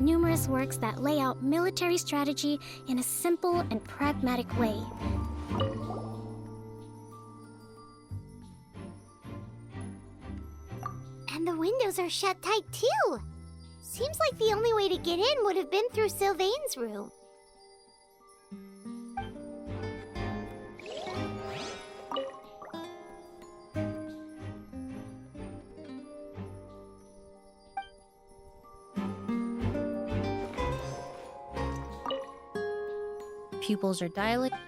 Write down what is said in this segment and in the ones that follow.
numerous works that lay out military strategy in a simple and pragmatic way. And the windows are shut tight too. Seems like the only way to get in would have been through Sylvain's room. Pupils are dilated.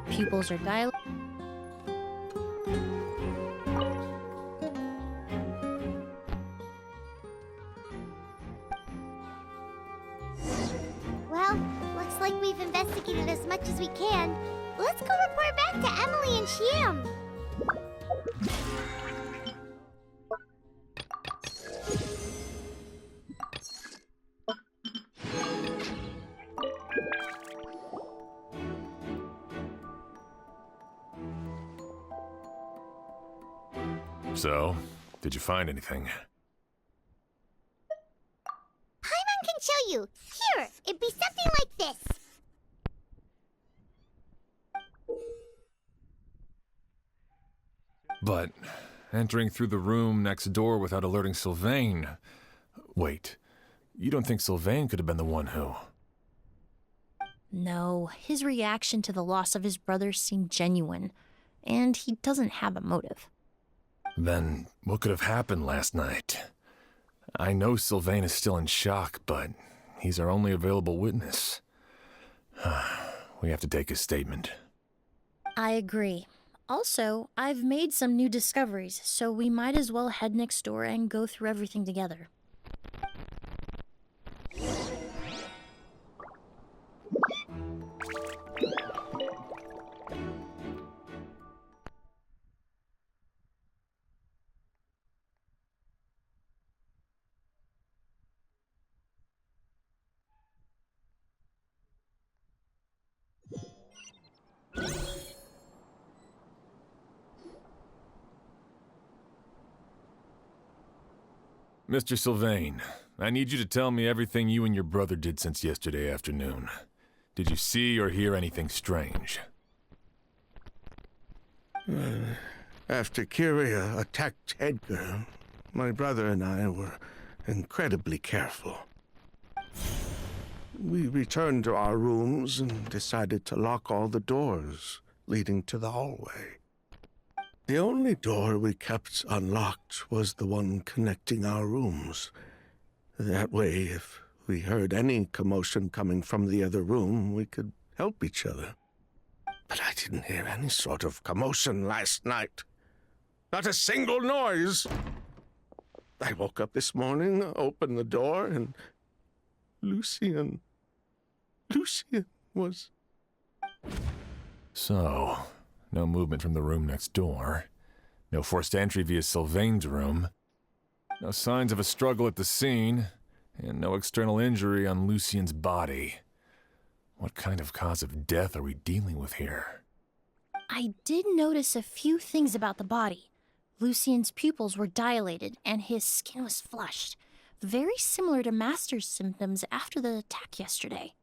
Pupils are dilated. Well, looks like we've investigated as much as we can. Let's go report back to Emilie and Shiam. So, did you find anything? Paimon can show you. Here, it'd be something like this. But entering through the room next door without alerting Sylvain... Wait, you don't think Sylvain could have been the one who... No, his reaction to the loss of his brother seemed genuine, and he doesn't have a motive. Then what could have happened last night? I know Sylvain is still in shock, but he's our only available witness. We have to take his statement. I agree. Also, I've made some new discoveries, so we might as well head next door and go through everything together. Mr. Sylvain, I need you to tell me everything you and your brother did since yesterday afternoon. Did you see or hear anything strange? After Kyria attacked Edgar, my brother and I were incredibly careful. We returned to our rooms and decided to lock all the doors leading to the hallway. The only door we kept unlocked was the one connecting our rooms. That way, if we heard any commotion coming from the other room, we could help each other. But I didn't hear any sort of commotion last night. Not a single noise. I woke up this morning, opened the door, and Lucien was... So, no movement from the room next door. No forced entry via Sylvain's room. No signs of a struggle at the scene. And no external injury on Lucien's body. What kind of cause of death are we dealing with here? I did notice a few things about the body. Lucien's pupils were dilated, and his skin was flushed. Very similar to Master's symptoms after the attack yesterday.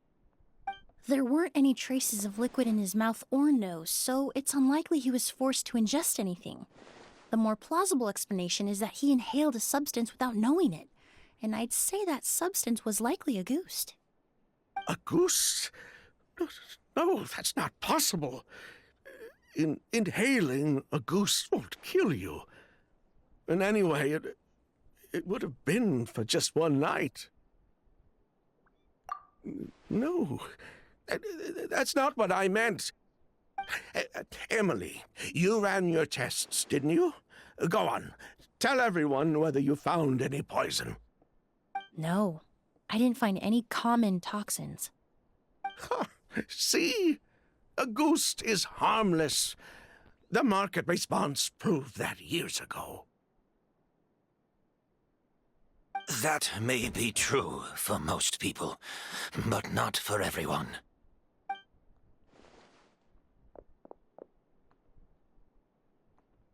There weren't any traces of liquid in his mouth or nose, so it's unlikely he was forced to ingest anything. The more plausible explanation is that he inhaled a substance without knowing it, and I'd say that substance was likely a goose. A goose? No, that's not possible. Inhaling a goose won't kill you. And anyway, it would have been for just one night. No, that's not what I meant. Emilie, you ran your tests, didn't you? Go on, tell everyone whether you found any poison. No, I didn't find any common toxins. See? A goose is harmless. The market response proved that years ago. That may be true for most people, but not for everyone.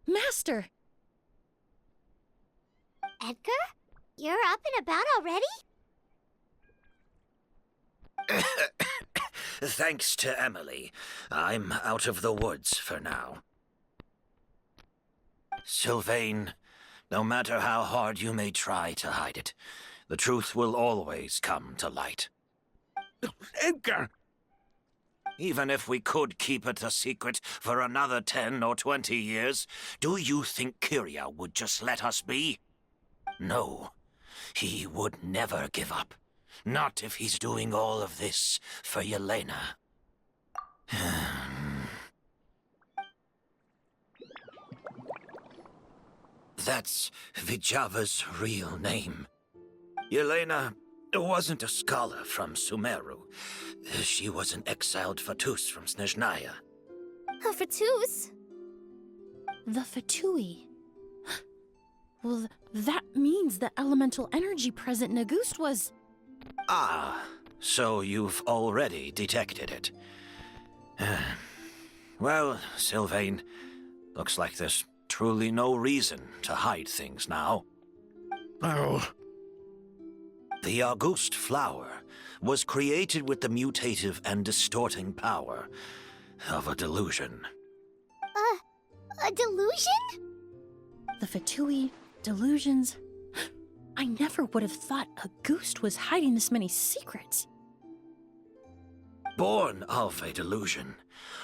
Master! Edgar? You're up and about already? Thanks to Emilie, I'm out of the woods for now. Sylvain, no matter how hard you may try to hide it, the truth will always come to light. Edgar! Even if we could keep it a secret for another 10 or 20 years, do you think Kyria would just let us be? No, he would never give up. Not if he's doing all of this for Yelena. That's Vijava's real name. Yelena wasn't a scholar from Sumeru. She was an exiled Fatus from Snezhnaya. A Fatus? The Fatui. Well, that means the elemental energy present in Auguste was... Ah, so you've already detected it. Well, Sylvain, looks like there's truly no reason to hide things now. Oh, The Auguste flower was created with the mutative and distorting power of a delusion. A delusion? The Fatui, delusions... I never would have thought Auguste was hiding this many secrets. Born of a delusion,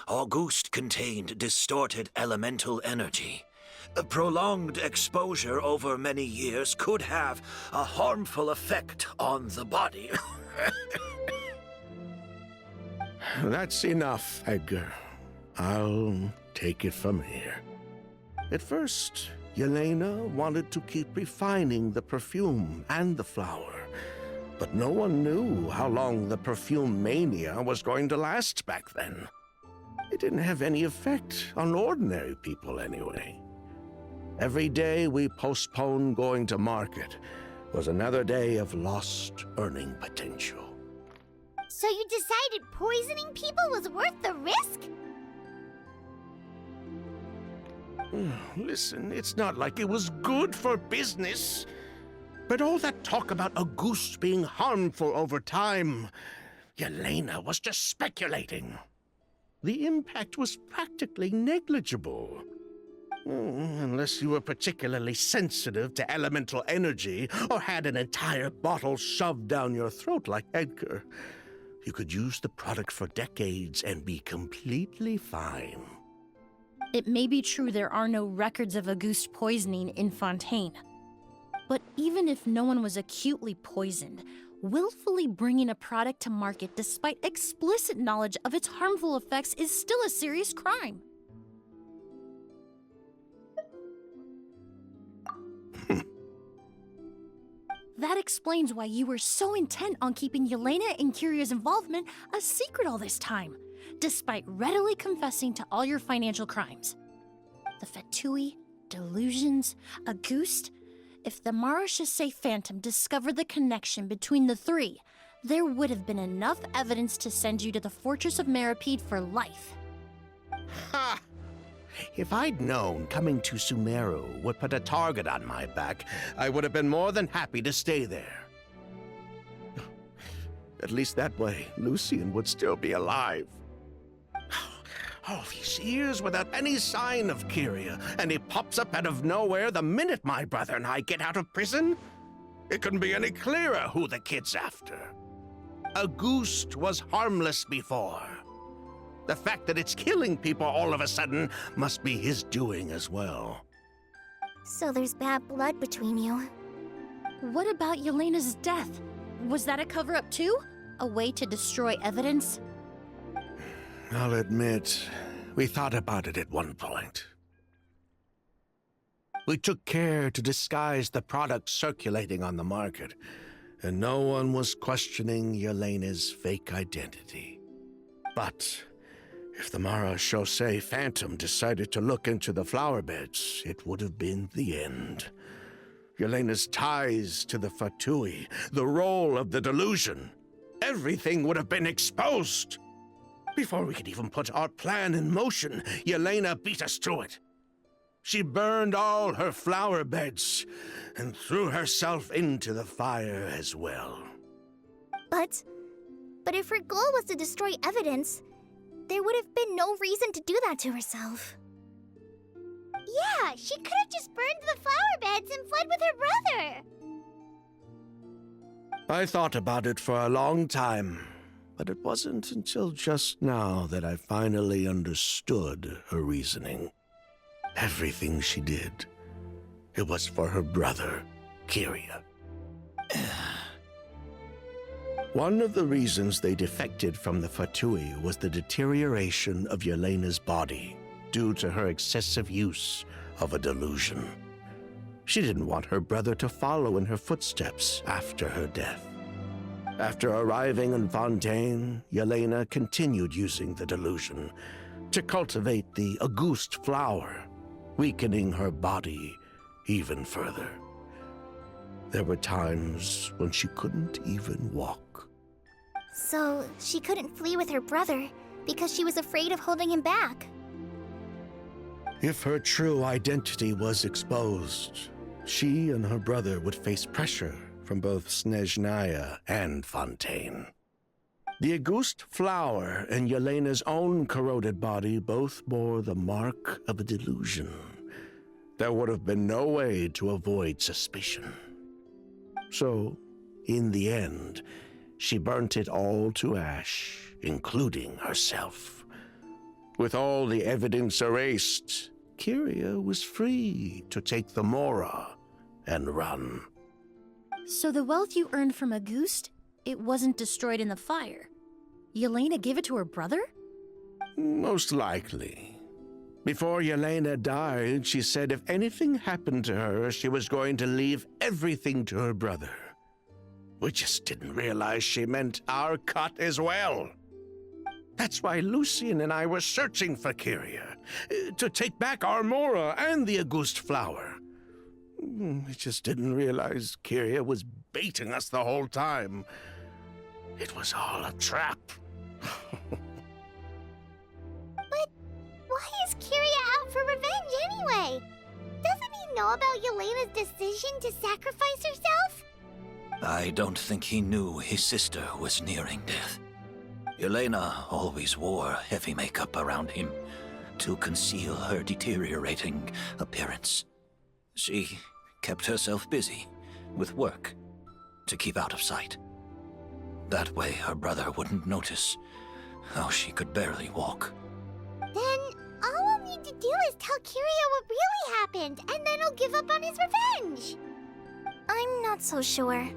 Auguste contained distorted elemental energy. A prolonged exposure over many years could have a harmful effect on the body. that's enough, Edgar. I'll take it from here. At first, Yelena wanted to keep refining the perfume and the flower, but no one knew how long the perfume mania was going to last back then. It didn't have any effect on ordinary people anyway. Every day we postponed going to market was another day of lost earning potential. So you decided poisoning people was worth the risk? Listen, it's not like it was good for business. But all that talk about Auguste being harmful over time, Yelena was just speculating. The impact was practically negligible. Unless you were particularly sensitive to elemental energy or had an entire bottle shoved down your throat like Edgar. You could use the product for decades and be completely fine. It may be true there are no records of Auguste poisoning in Fontaine. But even if no one was acutely poisoned, willfully bringing a product to market despite explicit knowledge of its harmful effects is still a serious crime. That explains why you were so intent on keeping Yelena and Kyria's involvement a secret all this time, despite readily confessing to all your financial crimes. The Fatui, delusions, Auguste. If the Marechaussee Phantom discovered the connection between the three, there would have been enough evidence to send you to the Fortress of Meripede for life. Ha! If I'd known coming to Sumeru would put a target on my back, I would have been more than happy to stay there. At least that way, Lucien would still be alive. All these years without any sign of Kyria, and he pops up out of nowhere the minute my brother and I get out of prison? It couldn't be any clearer who the kid's after. Auguste was harmless before. The fact that it's killing people all of a sudden must be his doing as well. So there's bad blood between you. What about Yelena's death? Was that a cover-up too? A way to destroy evidence? I'll admit, we thought about it at one point. We took care to disguise the product circulating on the market, and no one was questioning Yelena's fake identity. But if the Marechaussee Phantom decided to look into the flower beds, it would have been the end. Yelena's ties to the Fatui, the role of the delusion, everything would have been exposed. Before we could even put our plan in motion, Yelena beat us to it. She burned all her flower beds and threw herself into the fire as well. But if her goal was to destroy evidence, there would have been no reason to do that to herself. Yeah, she could have just burned the flower beds and fled with her brother. I thought about it for a long time, but it wasn't until just now that I finally understood her reasoning. Everything she did, it was for her brother, Kyria. One of the reasons they defected from the Fatui was the deterioration of Yelena's body due to her excessive use of a delusion. She didn't want her brother to follow in her footsteps after her death. After arriving in Fontaine, Yelena continued using the delusion to cultivate the Auguste flower, weakening her body even further. There were times when she couldn't even walk. So she couldn't flee with her brother because she was afraid of holding him back. If her true identity was exposed, she and her brother would face pressure from both Snezhnaya and Fontaine. The Auguste flower and Yelena's own corroded body both bore the mark of a delusion. There would have been no way to avoid suspicion. So, in the end, she burnt it all to ash, including herself. With all the evidence erased, Kyria was free to take the Mora and run. So the wealth you earned from Auguste, it wasn't destroyed in the fire. Yelena gave it to her brother? Most likely. Before Yelena died, she said if anything happened to her, she was going to leave everything to her brother. We just didn't realize she meant our cut as well. That's why Lucien and I were searching for Kyria, to take back our Mora and the Auguste flower. We just didn't realize Kyria was baiting us the whole time. It was all a trap. But why is Kyria out for revenge anyway? Doesn't he know about Yelena's decision to sacrifice herself? I don't think he knew his sister was nearing death. Yelena always wore heavy makeup around him to conceal her deteriorating appearance. She kept herself busy with work to keep out of sight. That way her brother wouldn't notice how she could barely walk. Then all we'll need to do is tell Kyria what really happened, and then he'll give up on his revenge. I'm not so sure.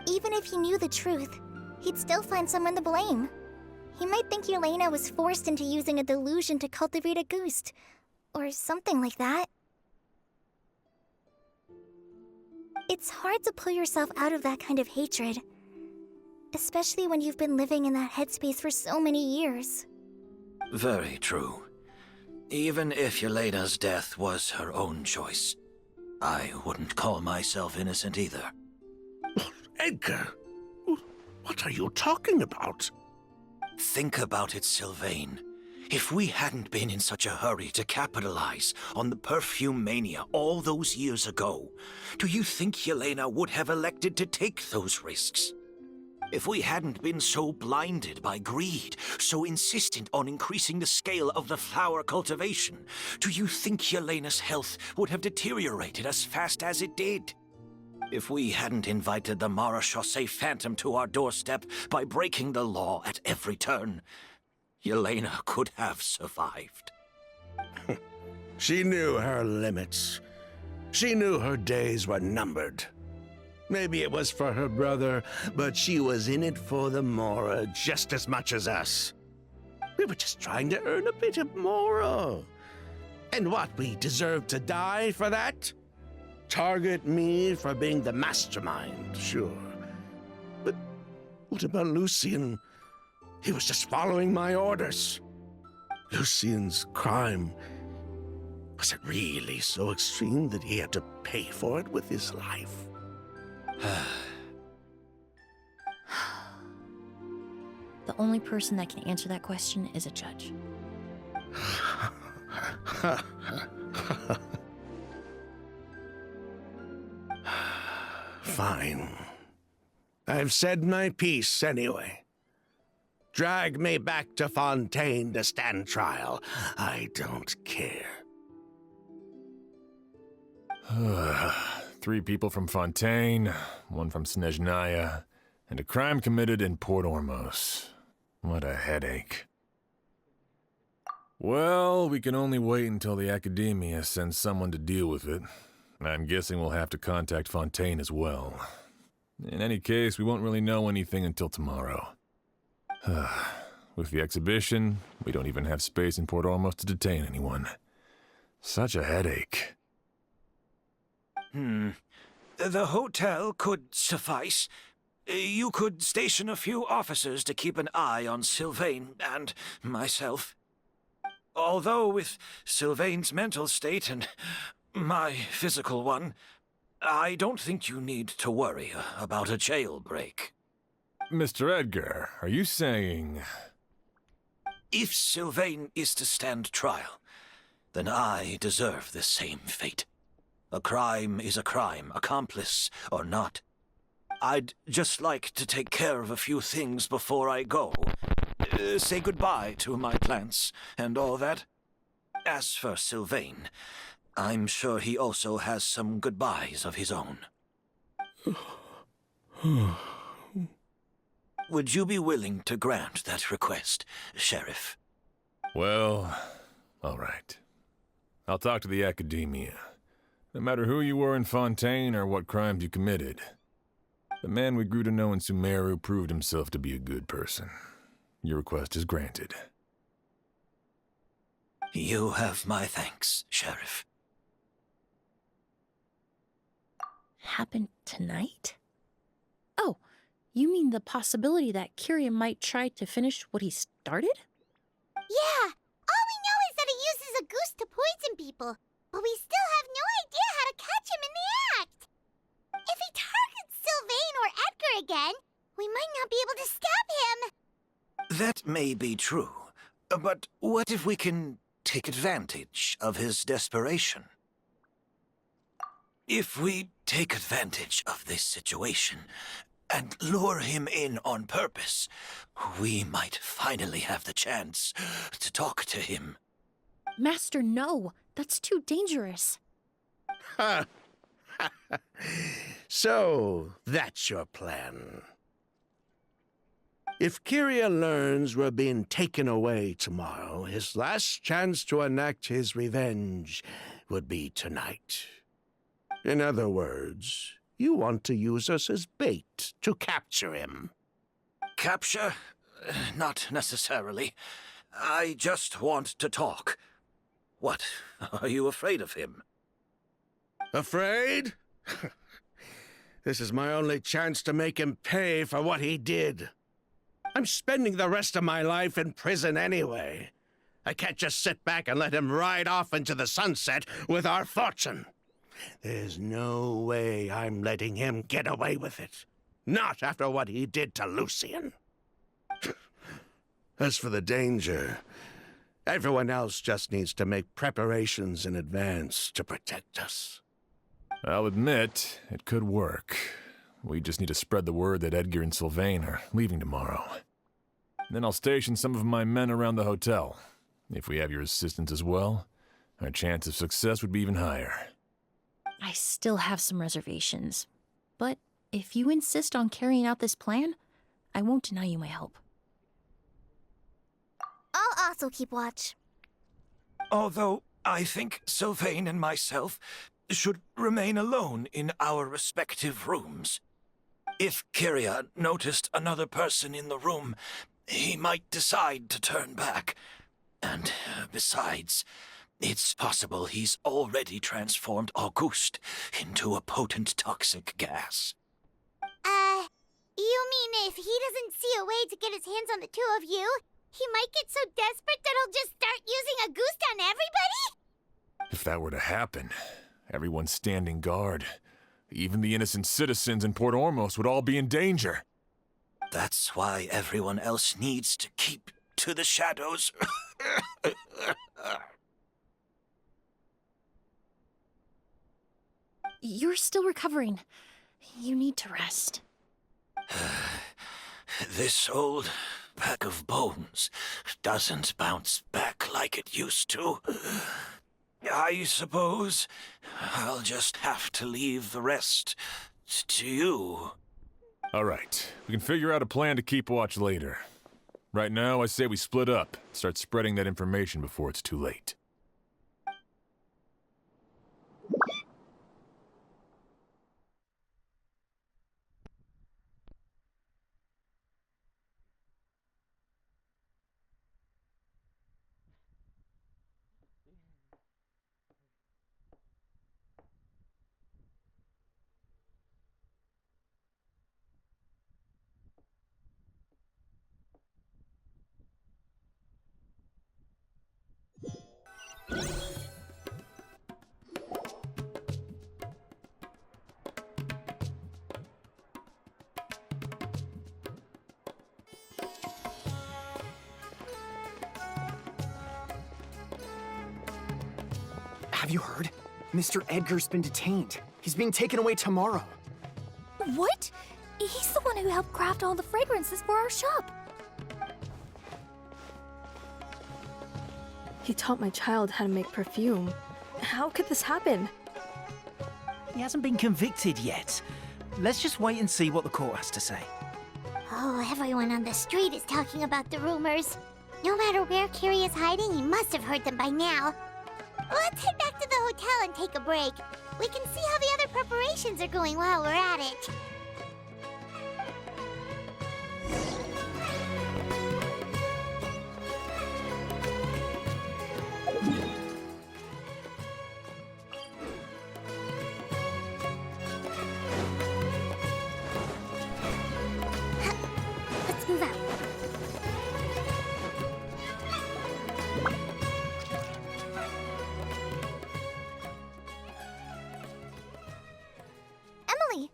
Even if he knew the truth, he'd still find someone to blame. He might think Yelena was forced into using a delusion to cultivate a Auguste, or something like that. It's hard to pull yourself out of that kind of hatred, especially when you've been living in that headspace for so many years. Very true. Even if Yelena's death was her own choice, I wouldn't call myself innocent either. Edgar, what are you talking about? Think about it, Sylvain. If we hadn't been in such a hurry to capitalize on the perfume mania all those years ago, do you think Yelena would have elected to take those risks? If we hadn't been so blinded by greed, so insistent on increasing the scale of the flower cultivation, do you think Yelena's health would have deteriorated as fast as it did? If we hadn't invited the Marechaussee Phantom to our doorstep by breaking the law at every turn, Yelena could have survived. She knew her limits. She knew her days were numbered. Maybe it was for her brother, but she was in it for the Mora just as much as us. We were just trying to earn a bit of Mora. And what, we deserve to die for that? Target me for being the mastermind, sure. But what about Lucien? He was just following my orders. Lucien's crime, was it really so extreme that he had to pay for it with his life? The only person that can answer that question is a judge. Fine. I've said my piece anyway. Drag me back to Fontaine to stand trial. I don't care. 3 people from Fontaine, 1 from Snezhnaya, and a crime committed in Port Ormos. What a headache. Well, we can only wait until the Academia sends someone to deal with it. I'm guessing we'll have to contact Fontaine as well. In any case, we won't really know anything until tomorrow. With the exhibition, we don't even have space in Port Ormos to detain anyone. Such a headache. The hotel could suffice. You could station a few officers to keep an eye on Sylvain and myself. Although with Sylvain's mental state and my physical one, I don't think you need to worry about a jailbreak. Mr. Edgar, are you saying... If Sylvain is to stand trial, then I deserve the same fate. A crime is a crime, accomplice or not. I'd just like to take care of a few things before I go. Say goodbye to my plants and all that. As for Sylvain, I'm sure he also has some goodbyes of his own. Would you be willing to grant that request, Sheriff? Well, all right. I'll talk to the Academia. No matter who you were in Fontaine or what crimes you committed, the man we grew to know in Sumeru proved himself to be a good person. Your request is granted. You have my thanks, Sheriff. Happened tonight? Oh, you mean the possibility that Kiria might try to finish what he started? Yeah, all we know is that he uses a goose to poison people, but we still have no idea how to catch him in the act. If he targets Sylvain or Edgar again, we might not be able to stop him. That may be true, but what if we can take advantage of his desperation? If we take advantage of this situation and lure him in on purpose, we might finally have the chance to talk to him. Master, no. That's too dangerous. So, that's your plan. If Kiria learns we're being taken away tomorrow, his last chance to enact his revenge would be tonight. In other words, you want to use us as bait to capture him. Capture? Not necessarily. I just want to talk. What? Are you afraid of him? Afraid? This is my only chance to make him pay for what he did. I'm spending the rest of my life in prison anyway. I can't just sit back and let him ride off into the sunset with our fortune. There's no way I'm letting him get away with it. Not after what he did to Lucien. As for the danger, everyone else just needs to make preparations in advance to protect us. I'll admit, it could work. We just need to spread the word that Edgar and Sylvain are leaving tomorrow. Then I'll station some of my men around the hotel. If we have your assistance as well, our chance of success would be even higher. I still have some reservations. But if you insist on carrying out this plan, I won't deny you my help. I'll also keep watch. Although I think Sylvain and myself should remain alone in our respective rooms. If Kiria noticed another person in the room, he might decide to turn back. And besides, it's possible he's already transformed Auguste into a potent toxic gas. You mean if he doesn't see a way to get his hands on the two of you, he might get so desperate that he'll just start using a goose on everybody? If that were to happen, everyone standing guard, even the innocent citizens in Port Ormos would all be in danger. That's why everyone else needs to keep to the shadows. You're still recovering. You need to rest. This old bag of bones doesn't bounce back like it used to. I suppose I'll just have to leave the rest to you. All right, we can figure out a plan to keep watch later. Right now, I say we split up, start spreading that information before it's too late. Have you heard? Mr. Edgar's been detained. He's being taken away tomorrow. What? He's the one who helped craft all the fragrances for our shop. He taught my child how to make perfume. How could this happen? He hasn't been convicted yet. Let's just wait and see what the court has to say. Oh, everyone on the street is talking about the rumors. No matter where Kiri is hiding, he must have heard them by now. Let's head back to the hotel and take a break. We can see how the other preparations are going while we're at it. Let's move out. Emily,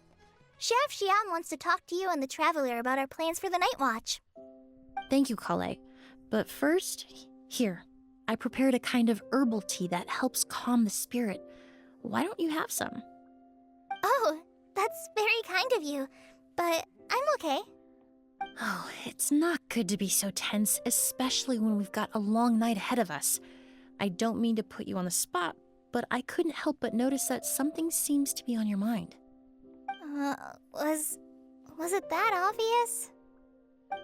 Chef Xian wants to talk to you and the Traveler about our plans for the night watch. Thank you, Kale. But first, here, I prepared a kind of herbal tea that helps calm the spirit. Why don't you have some? Oh, that's very kind of you, but I'm okay. Oh, it's not good to be so tense, especially when we've got a long night ahead of us. I don't mean to put you on the spot, but I couldn't help but notice that something seems to be on your mind. Was it that obvious?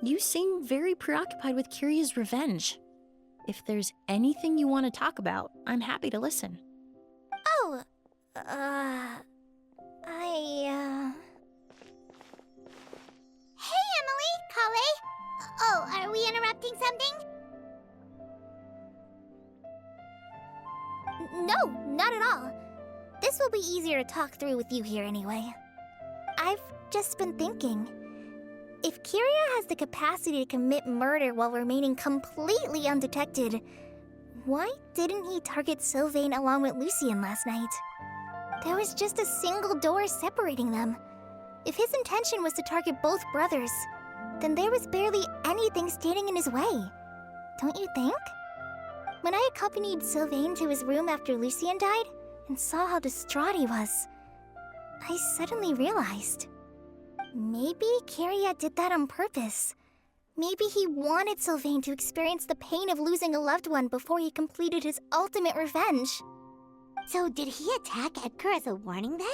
You seem very preoccupied with Kiria's revenge. If there's anything you want to talk about, I'm happy to listen. Oh, Hey, Emily, Kale. Oh, are we interrupting something? No, not at all. This will be easier to talk through with you here anyway. I've just been thinking. If Kiria has the capacity to commit murder while remaining completely undetected, why didn't he target Sylvain along with Lucien last night? There was just a single door separating them. If his intention was to target both brothers, then there was barely anything standing in his way. Don't you think? When I accompanied Sylvain to his room after Lucien died and saw how distraught he was, I suddenly realized. Maybe Kiria did that on purpose. Maybe he wanted Sylvain to experience the pain of losing a loved one before he completed his ultimate revenge. So did he attack Edgar as a warning then?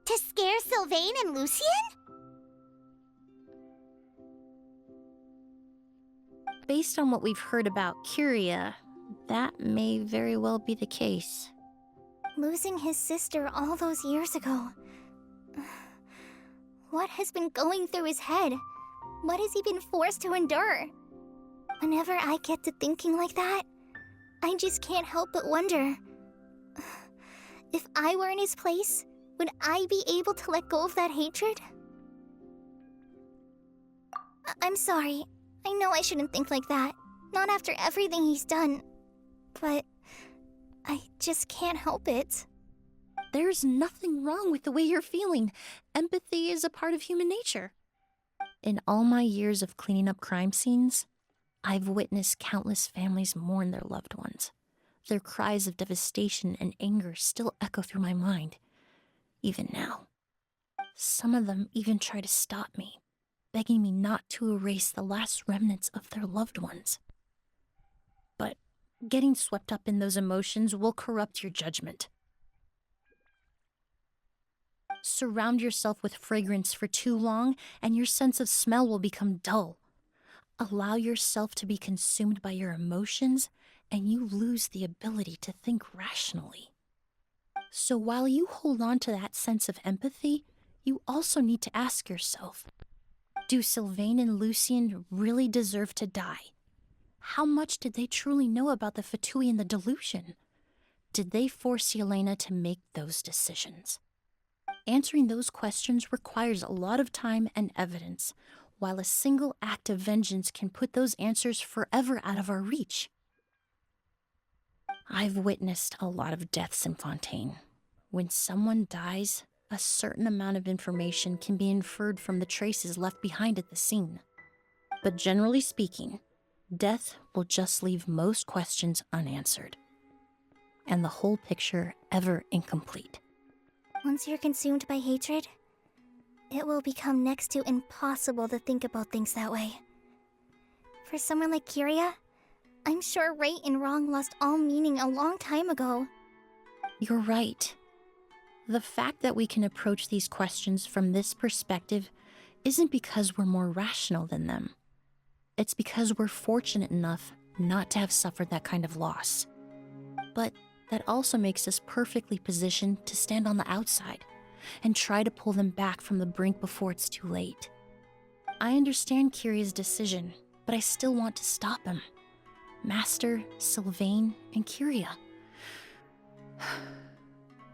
To scare Sylvain and Lucien? Based on what we've heard about Kiria, that may very well be the case. Losing his sister all those years ago. What has been going through his head? What has he been forced to endure? Whenever I get to thinking like that, I just can't help but wonder. If I were in his place, would I be able to let go of that hatred? I'm sorry. I know I shouldn't think like that. Not after everything he's done. But I just can't help it. There's nothing wrong with the way you're feeling. Empathy is a part of human nature. In all my years of cleaning up crime scenes, I've witnessed countless families mourn their loved ones. Their cries of devastation and anger still echo through my mind. even now. Some of them even try to stop me, begging me not to erase the last remnants of their loved ones. But getting swept up in those emotions will corrupt your judgment. Surround yourself with fragrance for too long, and your sense of smell will become dull. Allow yourself to be consumed by your emotions, and you lose the ability to think rationally. So while you hold on to that sense of empathy, you also need to ask yourself, do Sylvain and Lucien really deserve to die? How much did they truly know about the Fatui and the delusion? Did they force Yelena to make those decisions? Answering those questions requires a lot of time and evidence, while a single act of vengeance can put those answers forever out of our reach. I've witnessed a lot of deaths in Fontaine. When someone dies, a certain amount of information can be inferred from the traces left behind at the scene. But generally speaking, death will just leave most questions unanswered, and the whole picture ever incomplete. Once you're consumed by hatred, it will become next to impossible to think about things that way. For someone like Kyria, I'm sure right and wrong lost all meaning a long time ago. You're right. The fact that we can approach these questions from this perspective isn't because we're more rational than them. It's because we're fortunate enough not to have suffered that kind of loss. But that also makes us perfectly positioned to stand on the outside and try to pull them back from the brink before it's too late. I understand Kyria's decision, but I still want to stop him. Master, Sylvain, and Kyria.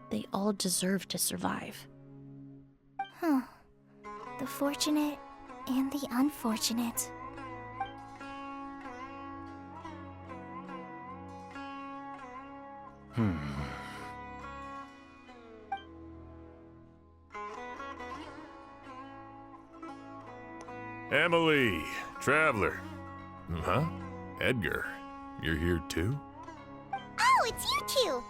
They all deserve to survive. The fortunate and the unfortunate. Emilie, Traveler. Huh? Edgar, you're here too? Oh, it's you two!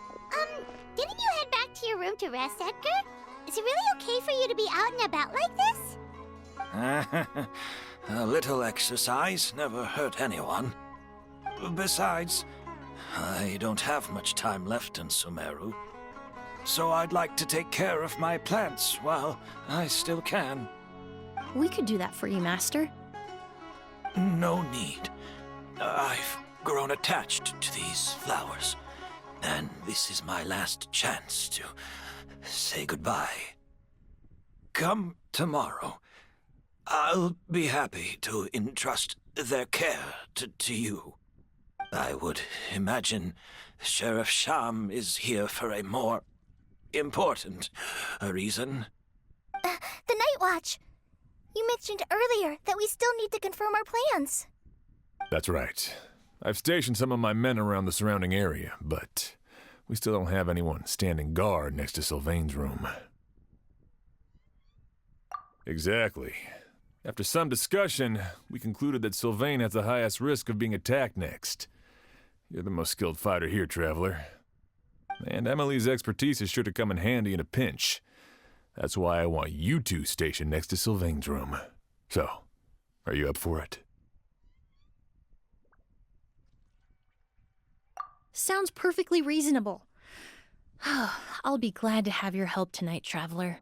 Didn't you head back to your room to rest, Edgar? Is it really okay for you to be out and about like this? A little exercise never hurt anyone. Besides, I don't have much time left in Sumeru. So I'd like to take care of my plants while I still can. We could do that for you, Master. No need. I've grown attached to these flowers, and this is my last chance to say goodbye. Come tomorrow. I'll be happy to entrust their care to you. I would imagine Sheriff Sham is here for a more important reason. The Night Watch! You mentioned earlier that we still need to confirm our plans. That's right. I've stationed some of my men around the surrounding area, but we still don't have anyone standing guard next to Sylvain's room. Exactly. After some discussion, we concluded that Sylvain has the highest risk of being attacked next. You're the most skilled fighter here, Traveler. And Emilie's expertise is sure to come in handy in a pinch. That's why I want you two stationed next to Sylvain's room. So, are you up for it? Sounds perfectly reasonable. I'll be glad to have your help tonight, Traveler.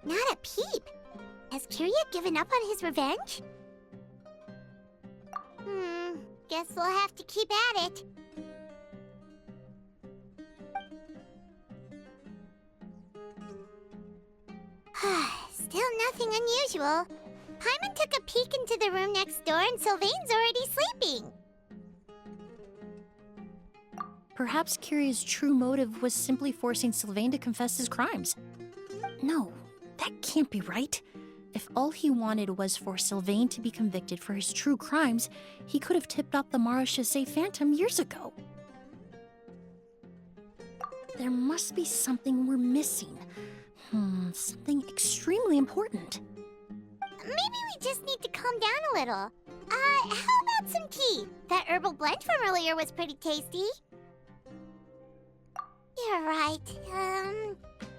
Not a peep. Has Kyria given up on his revenge? Guess we'll have to keep at it. Still nothing unusual. Paimon took a peek into the room next door and Sylvain's already sleeping. Perhaps Kyria's true motive was simply forcing Sylvain to confess his crimes. No, that can't be right. If all he wanted was for Sylvain to be convicted for his true crimes, he could have tipped off the Marechaussee Phantom years ago. There must be something we're missing. Something extremely important. Maybe we just need to calm down a little. How about some tea? That herbal blend from earlier was pretty tasty. You're right.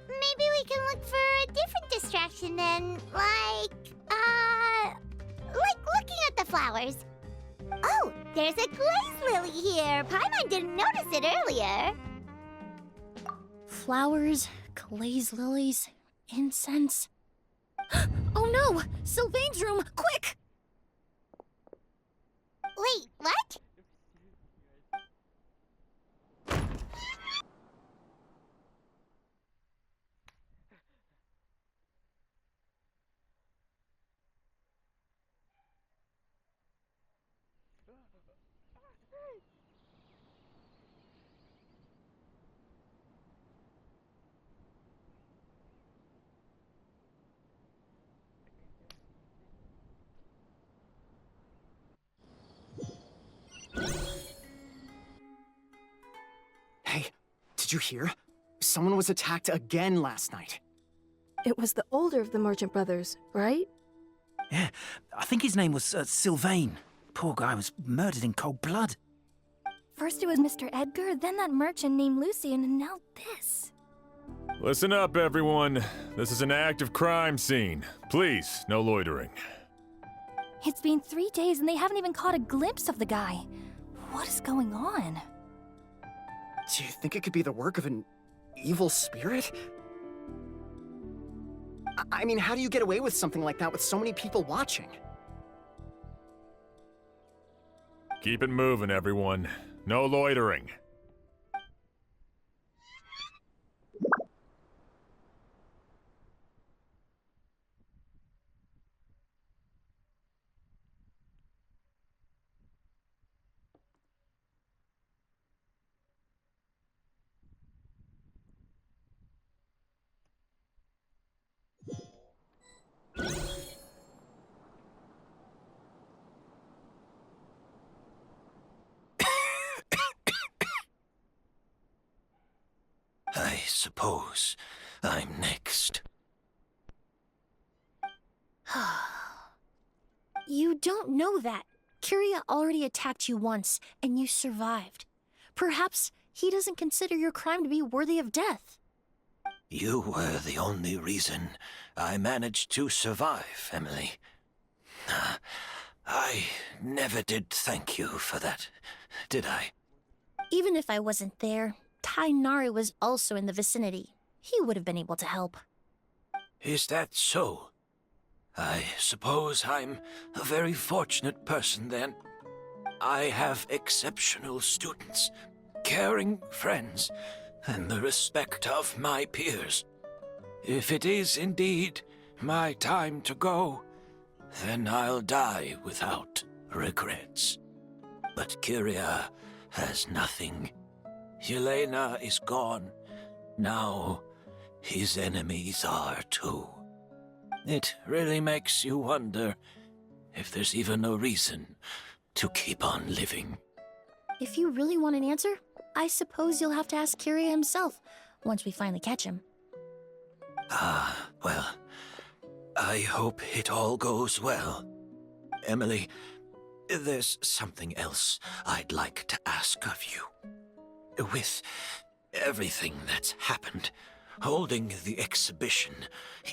Maybe we can look for a different distraction then, like looking at the flowers. Oh, there's a glaze lily here. Paimon didn't notice it earlier. Flowers, glaze lilies, incense. Oh no! Sylvain's room! Quick! Wait, what? Hey, did you hear? Someone was attacked again last night. It was the older of the merchant brothers, right? Yeah, I think his name was Sylvain. Poor guy was murdered in cold blood. First it was Mr. Edgar, then that merchant named Lucian, and now this. Listen up, everyone. This is an active crime scene. Please, no loitering. It's been 3 days and they haven't even caught a glimpse of the guy. What is going on? Do you think it could be the work of an evil spirit? I mean, how do you get away with something like that with so many people watching? Keep it moving, everyone. No loitering. I suppose I'm next. You don't know that. Kyria already attacked you once, and you survived. Perhaps he doesn't consider your crime to be worthy of death. You were the only reason I managed to survive, Emilie. I never did thank you for that, did I? Even if I wasn't there, Tainari was also in the vicinity. He would have been able to help. Is that so? I suppose I'm a very fortunate person then. I have exceptional students, caring friends, and the respect of my peers. If it is indeed my time to go, then I'll die without regrets. But Kyria has nothing. Yelena is gone. Now his enemies are too. It really makes you wonder if there's even a reason to keep on living. If you really want an answer, I suppose you'll have to ask Kyria himself once we finally catch him. Well, I hope it all goes well. Emilie, there's something else I'd like to ask of you. With everything that's happened, holding the exhibition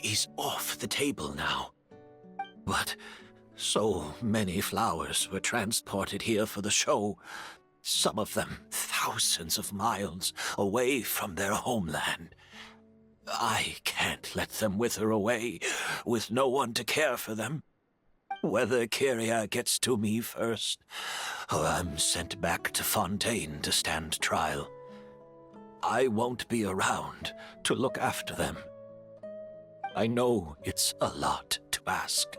is off the table now. But so many flowers were transported here for the show, some of them thousands of miles away from their homeland. I can't let them wither away with no one to care for them. Whether Kyria gets to me first, or I'm sent back to Fontaine to stand trial, I won't be around to look after them. I know it's a lot to ask,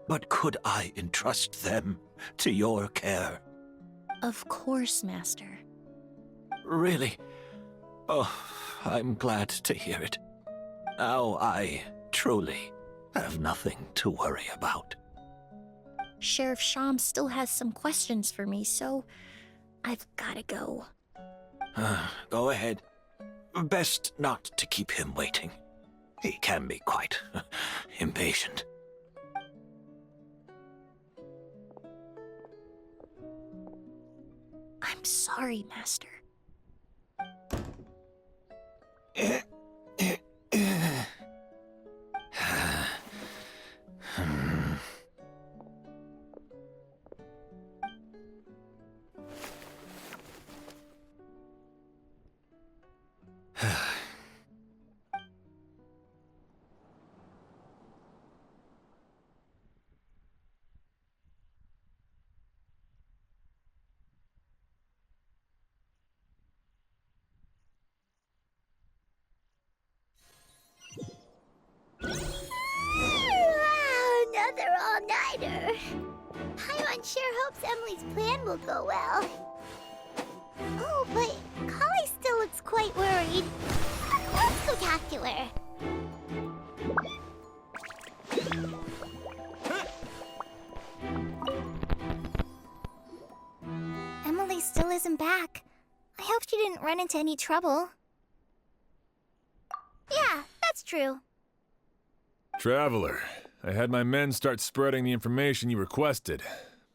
But could I entrust them to your care? Of course, Master. Really? Oh, I'm glad to hear it. Now I truly have nothing to worry about. Sheriff Sham still has some questions for me, so I've gotta go. Go ahead. Best not to keep him waiting. He can be quite impatient. I'm sorry, Master. Another all-nighter. Paimon sure hopes Emily's plan will go well. Oh, but Kali still looks quite worried. Let's go tackle her. Emily still isn't back. I hope she didn't run into any trouble. Yeah, that's true. Traveler, I had my men start spreading the information you requested.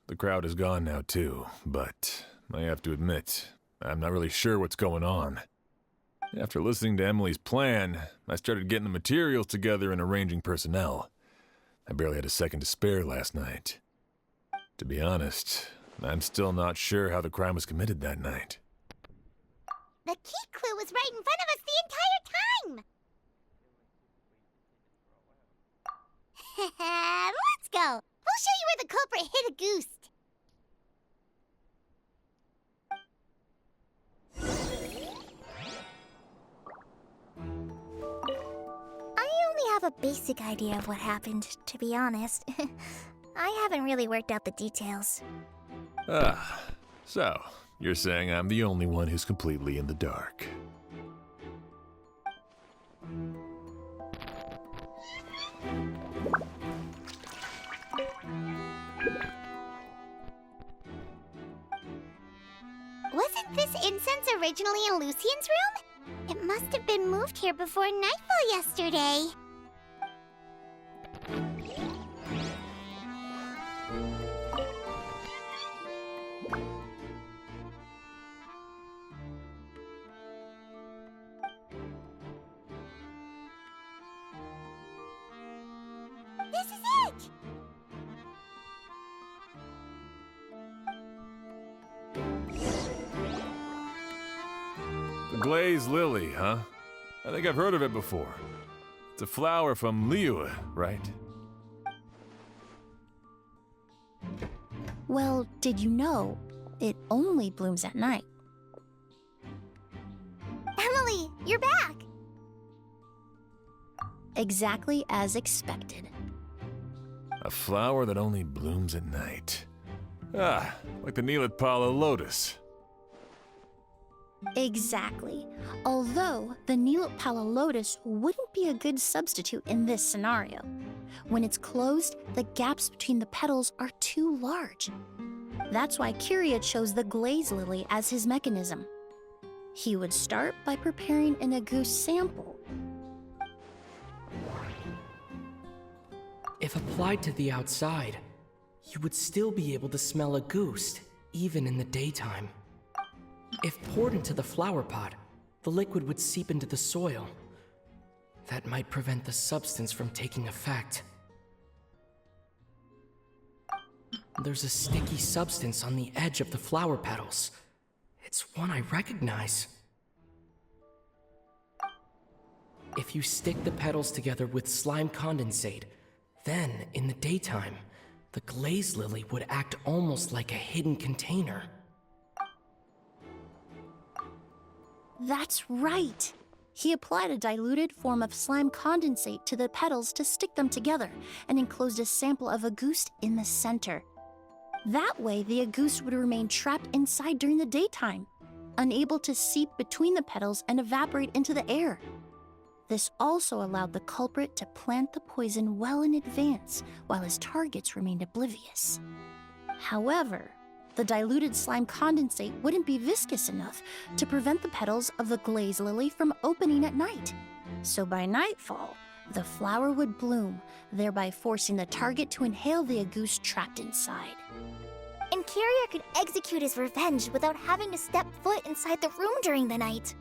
The crowd is gone now, too, but I have to admit, I'm not really sure what's going on. After listening to Emily's plan, I started getting the materials together and arranging personnel. I barely had a second to spare last night. To be honest, I'm still not sure how the crime was committed that night. The key clue was right in front of us the entire time! Let's go! We'll show you where the culprit hid a goose. I only have a basic idea of what happened, to be honest. I haven't really worked out the details. Ah, so you're saying I'm the only one who's completely in the dark. Wasn't this incense originally in Lucien's room? It must have been moved here before nightfall yesterday. This is it! The glazed lily, huh? I think I've heard of it before. It's a flower from Liyue, right? Well, did you know it only blooms at night? Emily, you're back! Exactly as expected. A flower that only blooms at night. Ah, like the Neelitpala lotus. Exactly. Although the Neelitpala lotus wouldn't be a good substitute in this scenario. When it's closed, the gaps between the petals are too large. That's why Kiria chose the glaze lily as his mechanism. He would start by preparing an agouti sample. If applied to the outside, you would still be able to smell a goose, even in the daytime. If poured into the flower pot, the liquid would seep into the soil. That might prevent the substance from taking effect. There's a sticky substance on the edge of the flower petals. It's one I recognize. If you stick the petals together with slime condensate, then, in the daytime, the glaze lily would act almost like a hidden container. That's right. He applied a diluted form of slime condensate to the petals to stick them together and enclosed a sample of agoost in the center. That way, the agoost would remain trapped inside during the daytime, unable to seep between the petals and evaporate into the air. This also allowed the culprit to plant the poison well in advance while his targets remained oblivious. However, the diluted slime condensate wouldn't be viscous enough to prevent the petals of the glaze lily from opening at night. So by nightfall, the flower would bloom, thereby forcing the target to inhale the agoost trapped inside. And Kyria could execute his revenge without having to step foot inside the room during the night.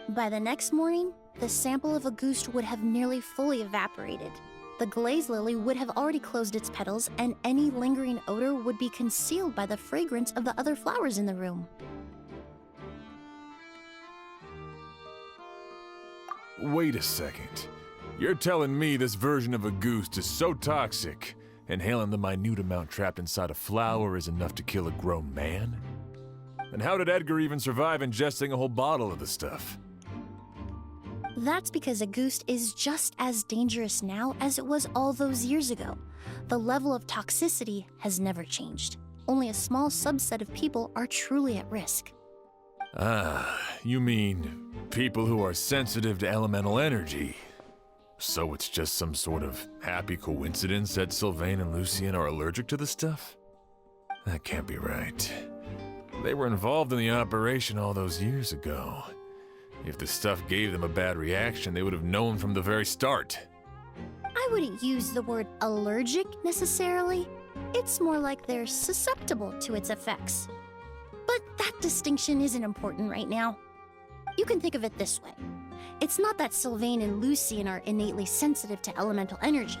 By the next morning, the sample of agoost would have nearly fully evaporated. The glaze lily would have already closed its petals, and any lingering odor would be concealed by the fragrance of the other flowers in the room. Wait a second. You're telling me this version of agoost is so toxic, inhaling the minute amount trapped inside a flower is enough to kill a grown man? And how did Edgar even survive ingesting a whole bottle of the stuff? That's because agoost is just as dangerous now as it was all those years ago. The level of toxicity has never changed. Only a small subset of people are truly at risk. Ah, you mean people who are sensitive to elemental energy. So it's just some sort of happy coincidence that Sylvain and Lucien are allergic to the stuff? That can't be right. They were involved in the operation all those years ago. If the stuff gave them a bad reaction, they would have known from the very start. I wouldn't use the word allergic necessarily. It's more like they're susceptible to its effects. But that distinction isn't important right now. You can think of it this way. It's not that Sylvain and Lucien are innately sensitive to elemental energy,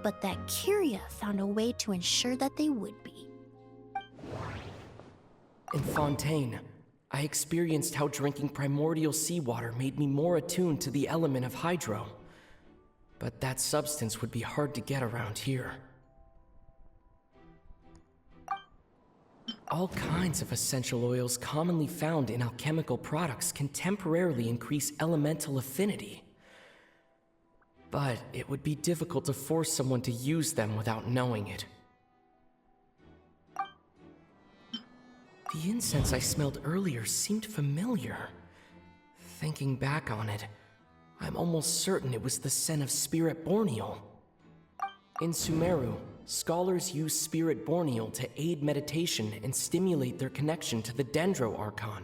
but that Kyria found a way to ensure that they would be. In Fontaine, I experienced how drinking primordial seawater made me more attuned to the element of hydro. But that substance would be hard to get around here. All kinds of essential oils commonly found in alchemical products can temporarily increase elemental affinity. But it would be difficult to force someone to use them without knowing it. The incense I smelled earlier seemed familiar. Thinking back on it, I'm almost certain it was the scent of Spirit Borneal. In Sumeru, scholars use Spirit Borneal to aid meditation and stimulate their connection to the Dendro Archon.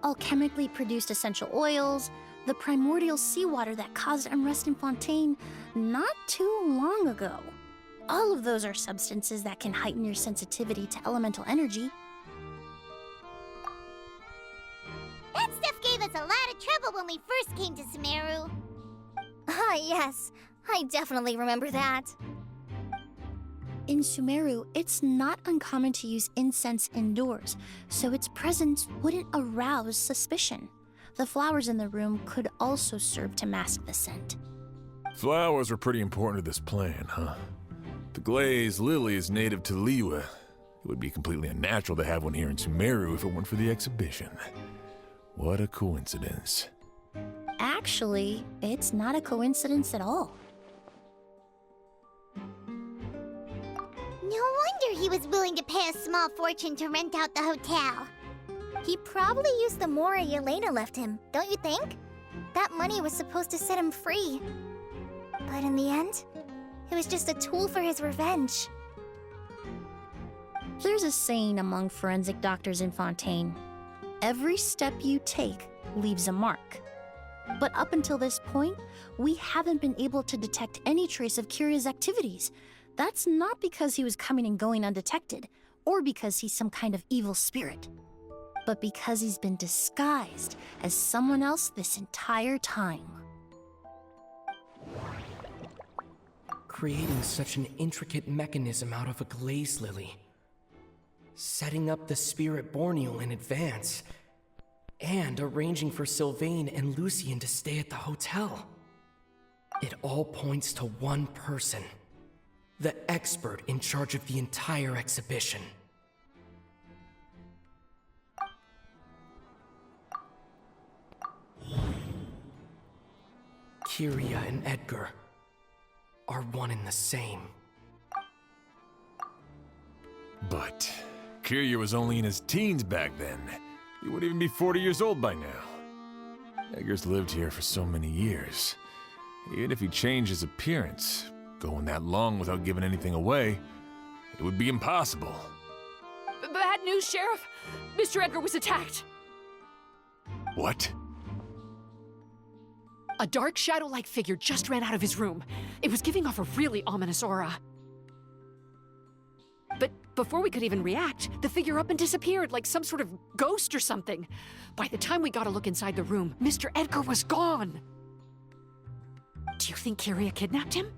Alchemically produced essential oils, the primordial seawater that caused unrest in Fontaine not too long ago. All of those are substances that can heighten your sensitivity to elemental energy. That stuff gave us a lot of trouble when we first came to Sumeru. Ah, yes. I definitely remember that. In Sumeru, it's not uncommon to use incense indoors, so its presence wouldn't arouse suspicion. The flowers in the room could also serve to mask the scent. Flowers were pretty important to this plan, huh? The glaze lily is native to Liyue. It would be completely unnatural to have one here in Sumeru if it weren't for the exhibition. What a coincidence. Actually, it's not a coincidence at all. No wonder he was willing to pay a small fortune to rent out the hotel. He probably used the mora Yelena left him, don't you think? That money was supposed to set him free. But in the end, it was just a tool for his revenge. There's a saying among forensic doctors in Fontaine. Every step you take leaves a mark. But up until this point, we haven't been able to detect any trace of Kyria's activities. That's not because he was coming and going undetected, or because he's some kind of evil spirit, but because he's been disguised as someone else this entire time. Creating such an intricate mechanism out of a glaze lily, setting up the Spirit Borneal in advance, and arranging for Sylvain and Lucien to stay at the hotel. It all points to one person, the expert in charge of the entire exhibition. Kyria and Edgar are one and the same. But Kyria was only in his teens back then. He wouldn't even be 40 years old by now. Edgar's lived here for so many years. Even if he changed his appearance, going that long without giving anything away, it would be impossible. Bad news, Sheriff! Mr. Edgar was attacked! What? A dark shadow-like figure just ran out of his room. It was giving off a really ominous aura. But before we could even react, the figure up and disappeared like some sort of ghost or something. By the time we got a look inside the room, Mr. Edgar was gone! Do you think Kyria kidnapped him?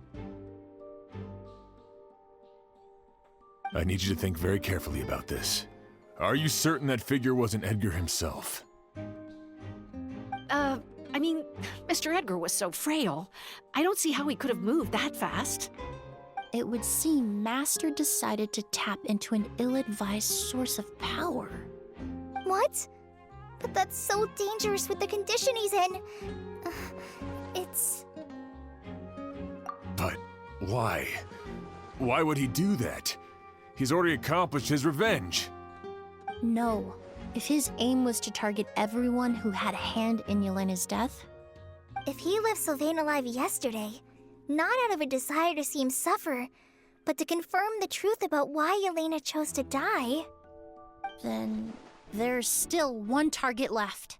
I need you to think very carefully about this. Are you certain that figure wasn't Edgar himself? I mean, Mr. Edgar was so frail. I don't see how he could have moved that fast. It would seem Master decided to tap into an ill-advised source of power. What? But that's so dangerous with the condition he's in. It's... But why? Why would he do that? He's already accomplished his revenge. No. If his aim was to target everyone who had a hand in Yelena's death... If he left Sylvain alive yesterday, not out of a desire to see him suffer, but to confirm the truth about why Yelena chose to die... Then there's still one target left.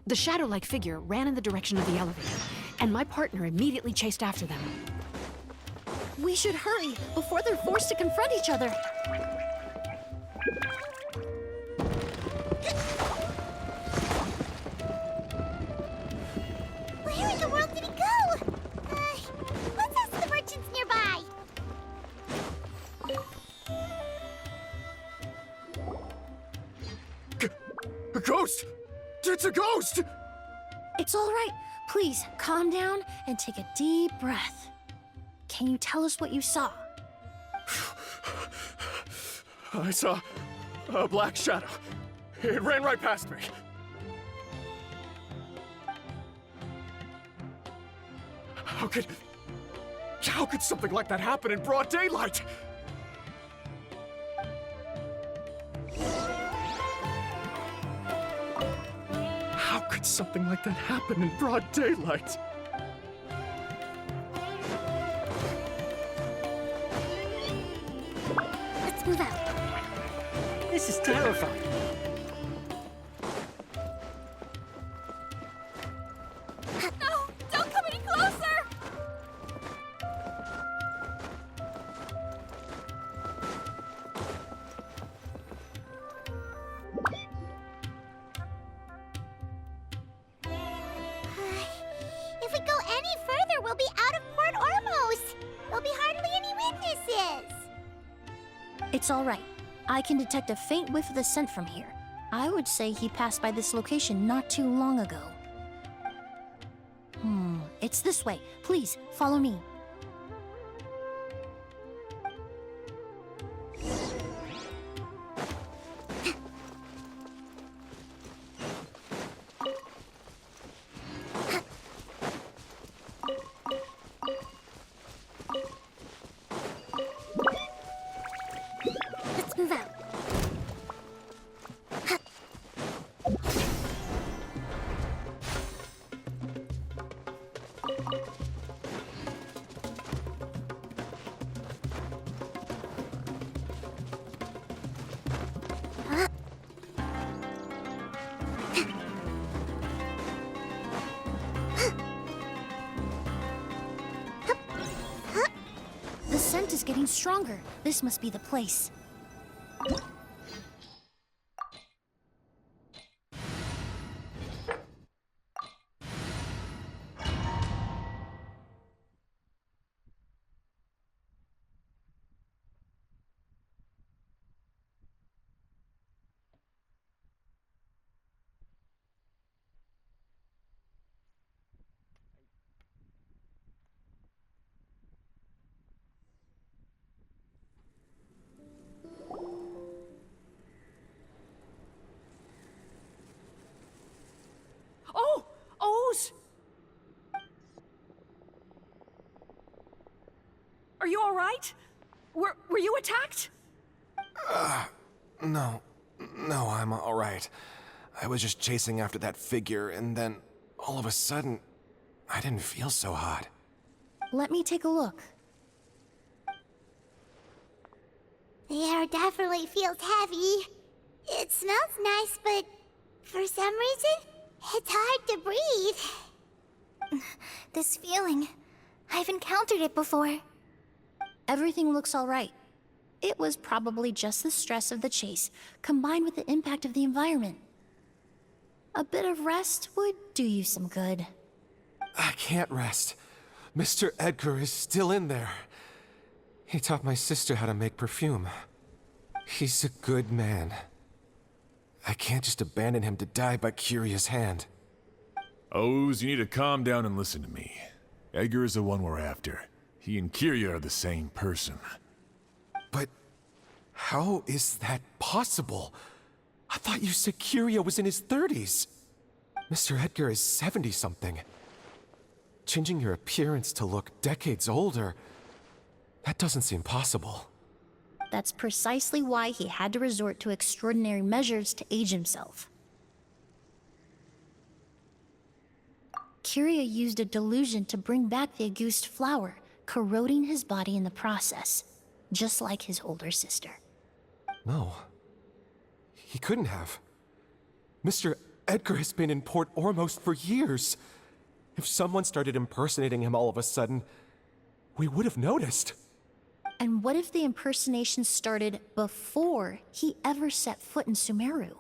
The shadow-like figure ran in the direction of the elevator, and my partner immediately chased after them. We should hurry before they're forced to confront each other. Where in the world did he go? Let's ask the merchants nearby. A ghost! It's a ghost! It's all right. Please, calm down and take a deep breath. Can you tell us what you saw? I saw a black shadow. It ran right past me. How could something like that happen in broad daylight? How could something like that happen in broad daylight? Let's move out. This is terrifying. No! Don't come any closer! If we go any further, we'll be out of Port Ormos. There'll be hardly any witnesses. It's all right. I can detect a faint whiff of the scent from here. I would say he passed by this location not too long ago. It's this way. Please, follow me. Let's move out. The scent is getting stronger. This must be the place. Oz? Are you all right? Were you attacked? No, I'm all right. I was just chasing after that figure, and then all of a sudden, I didn't feel so hot. Let me take a look. The air definitely feels heavy. It smells nice, but for some reason, it's hard to breathe. This feeling, I've encountered it before. Everything looks all right. It was probably just the stress of the chase, combined with the impact of the environment. A bit of rest would do you some good. I can't rest. Mr. Edgar is still in there. He taught my sister how to make perfume. He's a good man. I can't just abandon him to die by Curia's hand. Oz, you need to calm down and listen to me. Edgar is the one we're after. He and Kyria are the same person. But how is that possible? I thought you said Kyria was in his 30s. Mr. Edgar is 70-something. Changing your appearance to look decades older, that doesn't seem possible. That's precisely why he had to resort to extraordinary measures to age himself. Kyria used a delusion to bring back the Auguste flower, corroding his body in the process, just like his older sister. No. He couldn't have. Mr. Edgar has been in Port Ormos for years. If someone started impersonating him all of a sudden, we would have noticed. And what if the impersonation started before he ever set foot in Sumeru?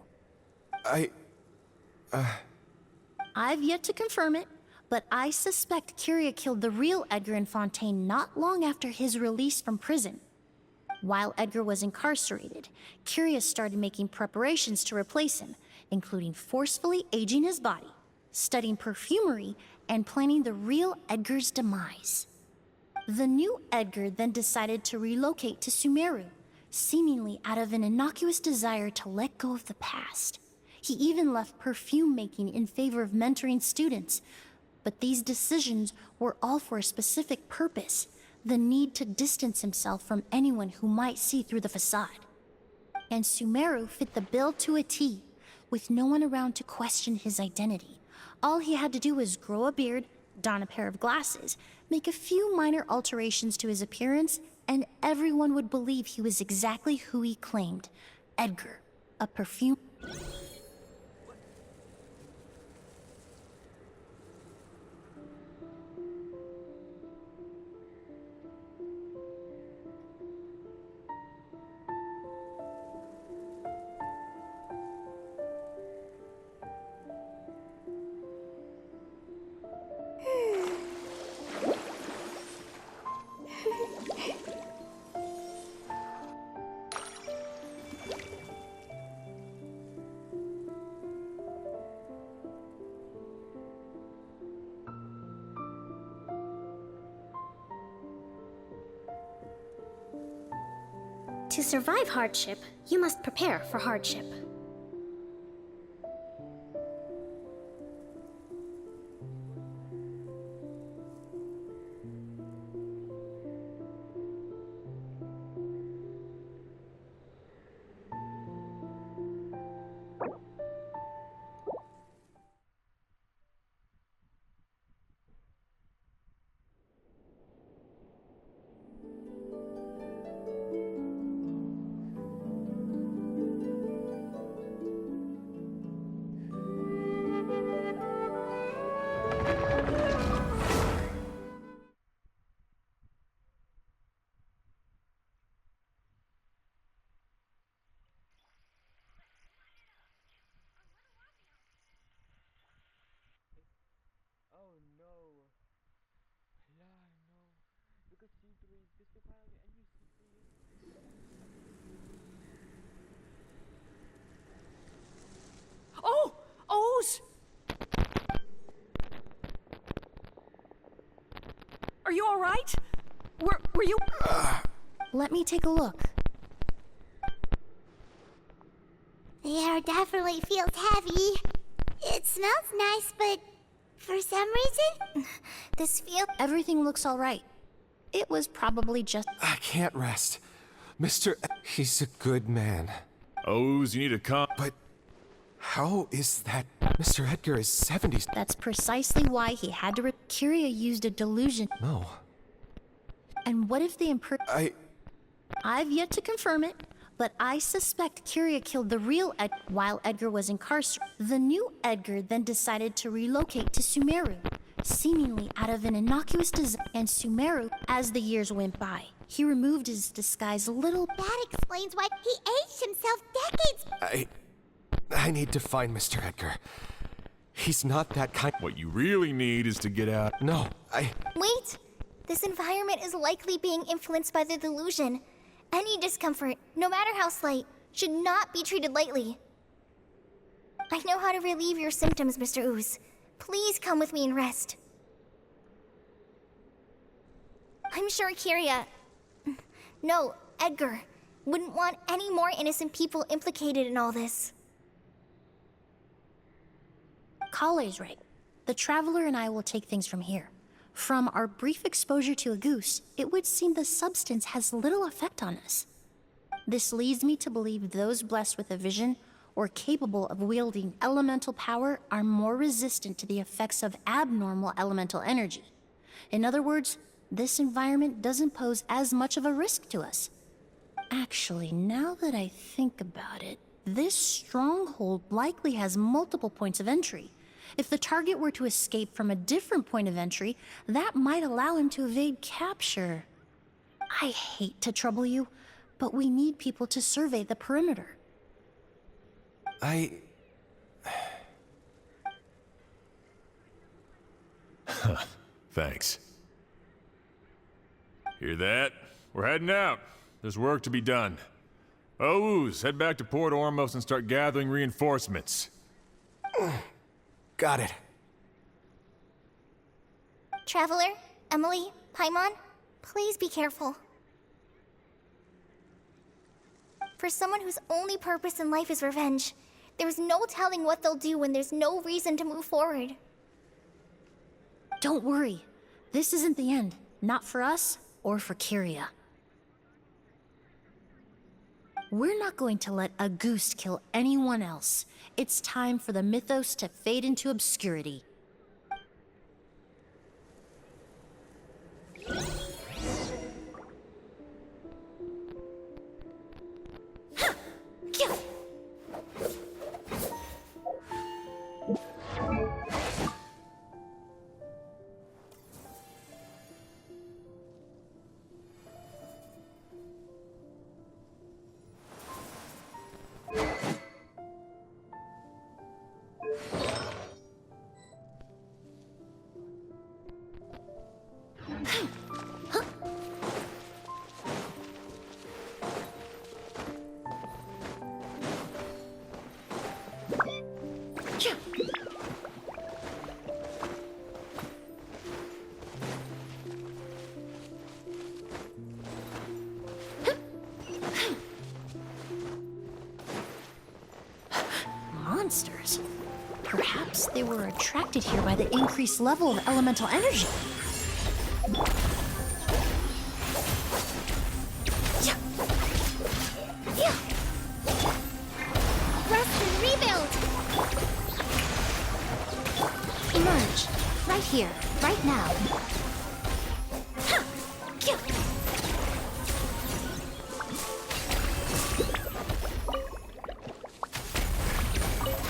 I've yet to confirm it, but I suspect Kyria killed the real Edgar in Fontaine not long after his release from prison. While Edgar was incarcerated, Kyria started making preparations to replace him, including forcefully aging his body, studying perfumery, and planning the real Edgar's demise. The new Edgar then decided to relocate to Sumeru, seemingly out of an innocuous desire to let go of the past. He even left perfume making in favor of mentoring students, but these decisions were all for a specific purpose: the need to distance himself from anyone who might see through the facade. And Sumeru fit the bill to a T, with no one around to question his identity. All he had to do was grow a beard, don a pair of glasses, make a few minor alterations to his appearance, and everyone would believe he was exactly who he claimed: Edgar, a perfume... To survive hardship, you must prepare for hardship. Oh! Oz! Are you all right? Were you... Let me take a look. The air definitely feels heavy. It smells nice, but For some reason, this feels... Everything looks all right. It was probably just... I can't rest. He's a good man. O's, you need to calm... But how is that... Mr. Edgar is 70... That's precisely why he had to... Kyria used a delusion. No. And what if the I've yet to confirm it, but I suspect Kyria killed the real Edgar while Edgar was incarcerated. The new Edgar then decided to relocate to Sumeru, seemingly out of an innocuous design. And Sumeru, as the years went by, he removed his disguise a little... That explains why he aged himself decades... I need to find Mr. Edgar. He's not that kind... What you really need is to get out... No, Wait! This environment is likely being influenced by the delusion. Any discomfort, no matter how slight, should not be treated lightly. I know how to relieve your symptoms, Mr. Ooze. Please come with me and rest. I'm sure Kyria... No, Edgar wouldn't want any more innocent people implicated in all this. Kale's right. The Traveler and I will take things from here. From our brief exposure to a goose, it would seem the substance has little effect on us. This leads me to believe those blessed with a vision or capable of wielding elemental power are more resistant to the effects of abnormal elemental energy. In other words, this environment doesn't pose as much of a risk to us. Actually, now that I think about it, this stronghold likely has multiple points of entry. If the target were to escape from a different point of entry, that might allow him to evade capture. I hate to trouble you, but we need people to survey the perimeter. Thanks. Hear that? We're heading out. There's work to be done. Ooze, head back to Port Ormos and start gathering reinforcements. Got it. Traveler, Emilie, Paimon, please be careful. For someone whose only purpose in life is revenge, there's no telling what they'll do when there's no reason to move forward. Don't worry. This isn't the end. Not for us or for Kyria. We're not going to let a goose kill anyone else. It's time for the mythos to fade into obscurity. Monsters. Perhaps they were attracted here by the increased level of elemental energy. Rest and rebuild! Emerge. Right here. Right now.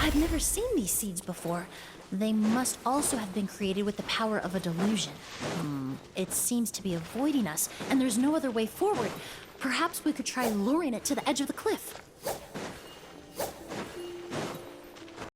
I've never seen these seeds before. They must also have been created with the power of a delusion. It seems to be avoiding us, and there's no other way forward. Perhaps we could try luring it to the edge of the cliff.